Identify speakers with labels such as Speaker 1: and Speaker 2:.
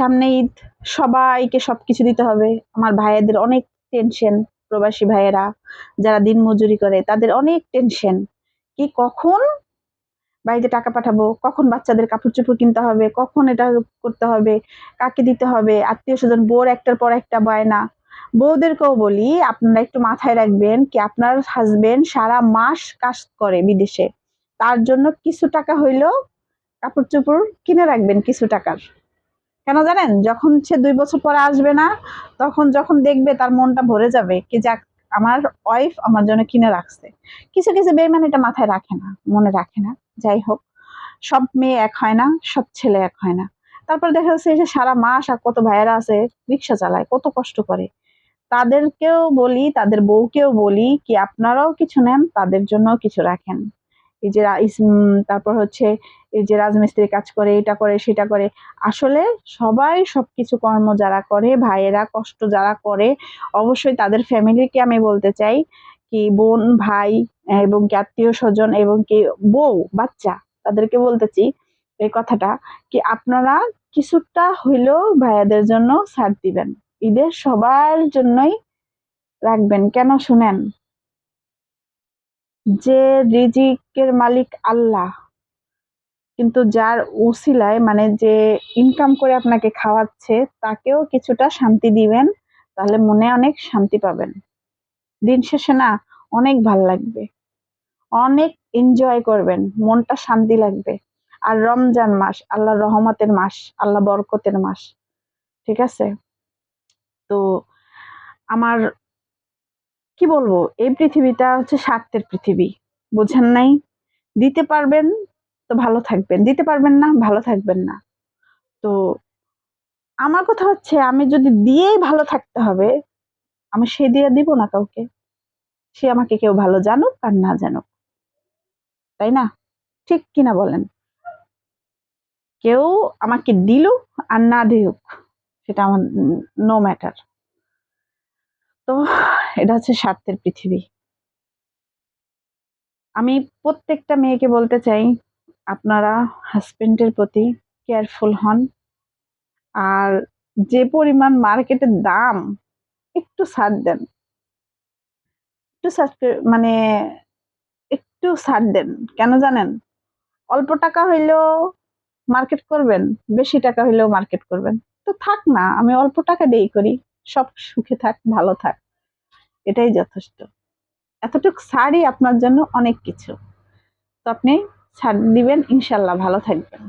Speaker 1: সামনে ঈদ, সবাইকে সবকিছু দিতে হবে। আমার ভাইয়াদের অনেক টেনশন, প্রবাসী ভাইয়েরা যারা দিন মজুরি করে তাদের অনেক টেনশন, কি কখন বাড়িতে টাকা পাঠাবো, কখন বাচ্চাদের কাপড় চোপড় কিনতে হবে, কখন এটা করতে হবে, কাকে দিতে হবে, আত্মীয় স্বজন, বউর একটার পর একটা বায়না। বউদেরকেও বলি আপনারা একটু মাথায় রাখবেন কি আপনার হাজবেন্ড সারা মাস কাজ করে বিদেশে, তার জন্য কিছু টাকা হইলেও কাপড় চোপড় কিনে রাখবেন কিছু টাকার। কেন জানেন? যখন সে ২ বছর পরে আসবে না, তখন যখন দেখবে তার মনটা ভরে যাবে কি যাক আমার ওয়াইফ আমার জন্য কিনে রাখছে। কিছু, কিছু বেঈমান এটা মাথায় রাখে না, মনে রাখে না। যাই হোক, সব মেয়ে এক হয় না, সব ছেলে এক হয় না। তারপর দেখা যাচ্ছে যে সারা মাস আর কত ভাইয়েরা আছে রিক্সা চালায়, কত কষ্ট করে। তাদেরকেও বলি, তাদের বউকেও বলি কি আপনারাও কিছু নেন, তাদের জন্যও কিছু রাখেন। এই যে তারপর হচ্ছে এই যে রাজমিস্ত্রি কাজ করে, এটা করে, সেটা করে। আসলে সবাই সবকিছু কর্ম যারা করে, ভাইয়েরা কষ্ট যারা করে, অবশ্যই তাদের ফ্যামিলিকে আমি বলতে চাই কি বোন, ভাই এবং কি আত্মীয়-স্বজন এবং কি বউ, বাচ্চা, তাদেরকে বলতেছি এই কথাটা কি আপনারা কিছুটা হইলেও ভাইয়াদের জন্য ছাড় দিবেন। ঈদের সবার জন্যই রাখবেন। কেন শুনেন? যে রিজিকের মালিক আল্লাহ, কিন্তু যার উসিলায় মানে যে ইনকাম করে আপনাকে খাওয়াচ্ছে তাকেও কিছুটা শান্তি দিবেন, তাহলে মনে অনেক শান্তি পাবেন। দিন শেষে না অনেক ভাল লাগবে, অনেক এনজয় করবেন, মনটা শান্তি লাগবে। আর রমজান মাস আল্লাহর রহমতের মাস, আল্লাহ বরকতের মাস, ঠিক আছে? তো আমার কি বলবো, এই পৃথিবীটা হচ্ছে স্বার্থের পৃথিবী, বুঝেন নাই? দিতে পারবেন তো ভালো থাকবেন, দিতে পারবেন না ভালো থাকবেন না। তো আমার কথা হচ্ছে আমি যদি দিয়েই ভালো থাকতে হবে, আমি সে দিয়ে দিব না কাউকে। সে আমাকে কেউ ভালো জানুক আর না জানুক, তাই না? ঠিক কিনা বলেন? কেউ আমাকে দিলুক আর না দিলুক, সেটা আমার নো ম্যাটার। তো এটা হচ্ছে স্বার্থের পৃথিবী। আমি প্রত্যেকটা মেয়েকে বলতে চাই আপনারা হাজবেন্ডের প্রতি কেয়ারফুল হন। আর যে পরিমাণ মার্কেটের দাম, একটু ছাড় দেন, একটু মানে একটু ছাড় দেন। কেন জানেন? অল্প টাকা হইলেও মার্কেট করবেন, বেশি টাকা হইলেও মার্কেট করবেন। তো থাক না, আমি অল্প টাকা দিয়েই করি, সব সুখে থাক, ভালো থাক, এটাই যথেষ্ট। এতটুক ছাড়ই আপনার জন্য অনেক কিছু। তো আপনি ছাড় দিবেন, ইনশাল্লাহ ভালো থাকবেন।